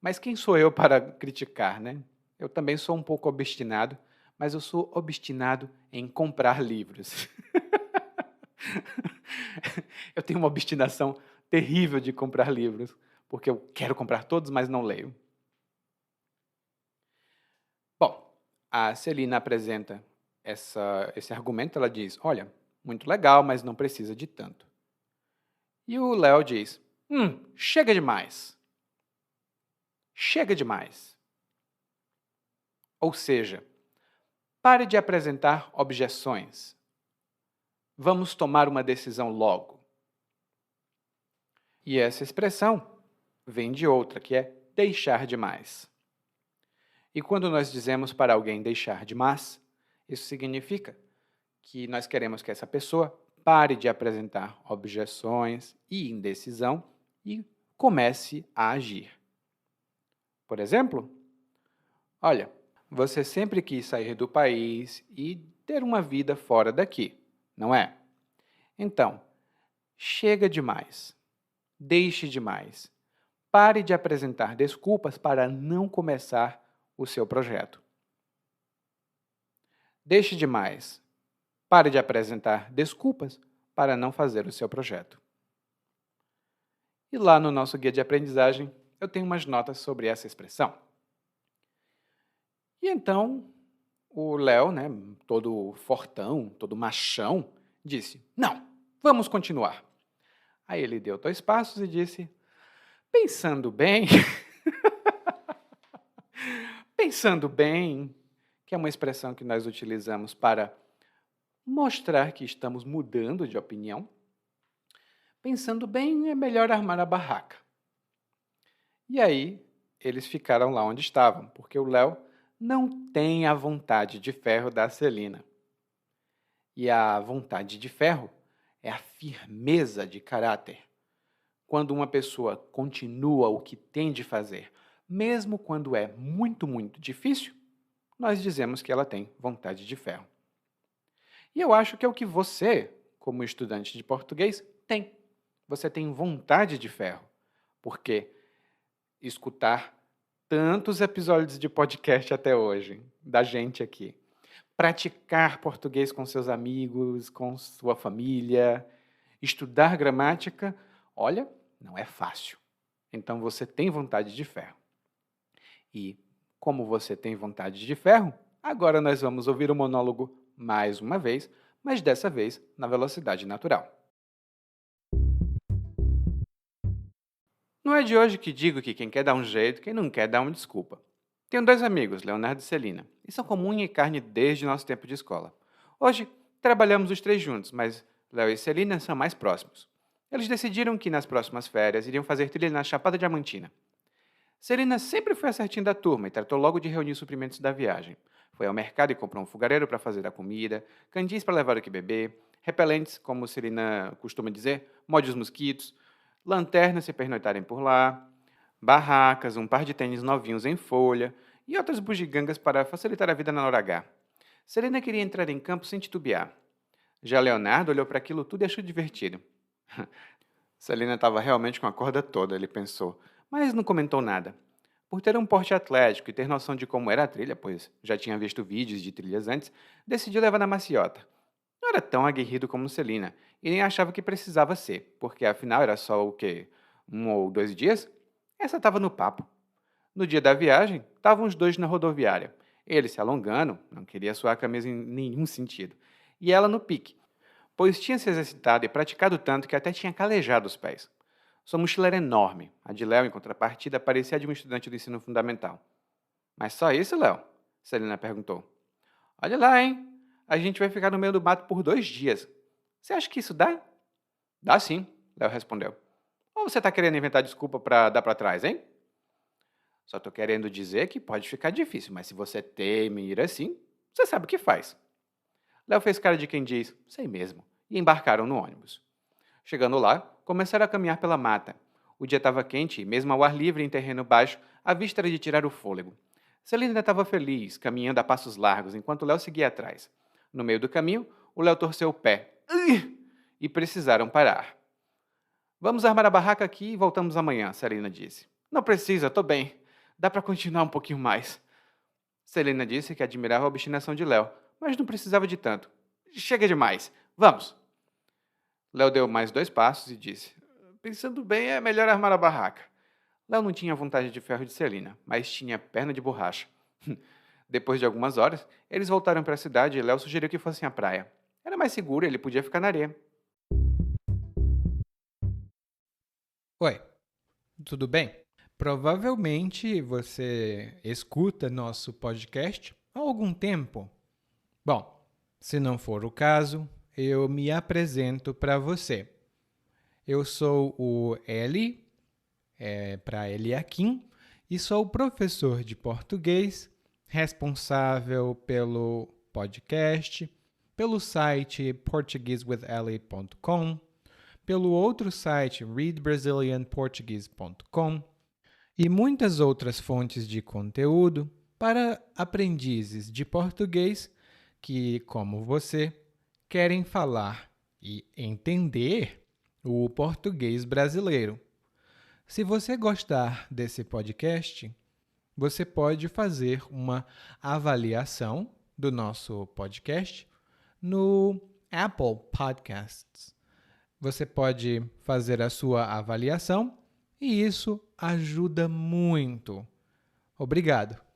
Mas quem sou eu para criticar, né? Eu também sou um pouco obstinado, mas eu sou obstinado em comprar livros. Eu tenho uma obstinação terrível de comprar livros, porque eu quero comprar todos, mas não leio. Bom, a Celina apresenta esse argumento, ela diz: "Olha, muito legal, mas não precisa de tanto." E o Léo diz: chega demais. Chega demais." Ou seja, pare de apresentar objeções. Vamos tomar uma decisão logo. E essa expressão vem de outra, que é deixar demais. E quando nós dizemos para alguém deixar demais, isso significa que nós queremos que essa pessoa pare de apresentar objeções e indecisão e comece a agir. Por exemplo, olha, você sempre quis sair do país e ter uma vida fora daqui, não é? Então, chega demais. Deixe demais. Pare de apresentar desculpas para não começar o seu projeto. Deixe demais. Pare de apresentar desculpas para não fazer o seu projeto. E lá no nosso guia de aprendizagem, eu tenho umas notas sobre essa expressão. E então, O Léo, né, todo fortão, todo machão, disse: Não, vamos continuar. Aí ele deu 2 passos e disse: Pensando bem, pensando bem, que é uma expressão que nós utilizamos para mostrar que estamos mudando de opinião. Pensando bem, é melhor armar a barraca. E aí, eles ficaram lá onde estavam, porque o Léo não tem a vontade de ferro da Celina. E a vontade de ferro é a firmeza de caráter. Quando uma pessoa continua o que tem de fazer, mesmo quando é muito, muito difícil, nós dizemos que ela tem vontade de ferro. E eu acho que é o que você, como estudante de português, tem. Você tem vontade de ferro, porque escutar tantos episódios de podcast até hoje, da gente aqui, praticar português com seus amigos, com sua família, estudar gramática, olha, não é fácil. Então você tem vontade de ferro. E como você tem vontade de ferro, agora nós vamos ouvir o monólogo mais uma vez, mas dessa vez na velocidade natural. Não é de hoje que digo que quem quer dar um jeito, quem não quer dá uma desculpa. Tenho 2 amigos, Leonardo e Celina, e são como unha e carne desde nosso tempo de escola. Hoje, trabalhamos os 3 juntos, mas Léo e Celina são mais próximos. Eles decidiram que nas próximas férias iriam fazer trilha na Chapada Diamantina. Celina sempre foi a certinha da turma e tratou logo de reunir os suprimentos da viagem. Foi ao mercado e comprou um fogareiro para fazer a comida, candis para levar o que beber, repelentes, como Celina costuma dizer, morde os mosquitos, lanternas se pernoitarem por lá, barracas, um par de tênis novinhos em folha e outras bugigangas para facilitar a vida na hora H. Celina queria entrar em campo sem titubear. Já Leonardo olhou para aquilo tudo e achou divertido. Celina estava realmente com a corda toda, ele pensou, mas não comentou nada. Por ter um porte atlético e ter noção de como era a trilha, pois já tinha visto vídeos de trilhas antes, decidiu levar na maciota. Não era tão aguerrido como Celina, e nem achava que precisava ser, porque afinal era só o quê? 1 ou 2 dias? Essa estava no papo. No dia da viagem, estavam os dois na rodoviária. Ele se alongando, não queria suar a camisa em nenhum sentido, e ela no pique, pois tinha se exercitado e praticado tanto que até tinha calejado os pés. Sua mochila era enorme. A de Léo, em contrapartida, parecia a de um estudante do ensino fundamental. Mas só isso, Léo? Celina perguntou. Olha lá, hein? A gente vai ficar no meio do mato por 2 dias. Você acha que isso dá? Dá sim, Léo respondeu. Ou você está querendo inventar desculpa para dar para trás, hein? Só estou querendo dizer que pode ficar difícil, mas se você teme ir assim, você sabe o que faz. Léo fez cara de quem diz, sei mesmo, e embarcaram no ônibus. Chegando lá, começaram a caminhar pela mata. O dia estava quente e, mesmo ao ar livre em terreno baixo, a vista era de tirar o fôlego. Celina estava feliz, caminhando a passos largos, enquanto Léo seguia atrás. No meio do caminho, o Léo torceu o pé. E precisaram parar. Vamos armar a barraca aqui e voltamos amanhã, Celina disse. Não precisa, estou bem. Dá para continuar um pouquinho mais. Celina disse que admirava a obstinação de Léo, mas não precisava de tanto. Chega demais. Vamos. Léo deu mais 2 passos e disse, pensando bem, é melhor armar a barraca. Léo não tinha vontade de ferro de Celina, mas tinha perna de borracha. Depois de algumas horas, eles voltaram para a cidade e Léo sugeriu que fossem à praia. Era mais seguro e ele podia ficar na areia. Oi, tudo bem? Provavelmente você escuta nosso podcast há algum tempo. Bom, se não for o caso, eu me apresento para você. Eu sou o Eli, para Eliakim, e sou professor de português, responsável pelo podcast, pelo site portuguesewitheli.com, pelo outro site readbrazilianportuguese.com e muitas outras fontes de conteúdo para aprendizes de português que, como você, querem falar e entender o português brasileiro. Se você gostar desse podcast, você pode fazer uma avaliação do nosso podcast no Apple Podcasts. Você pode fazer a sua avaliação e isso ajuda muito. Obrigado.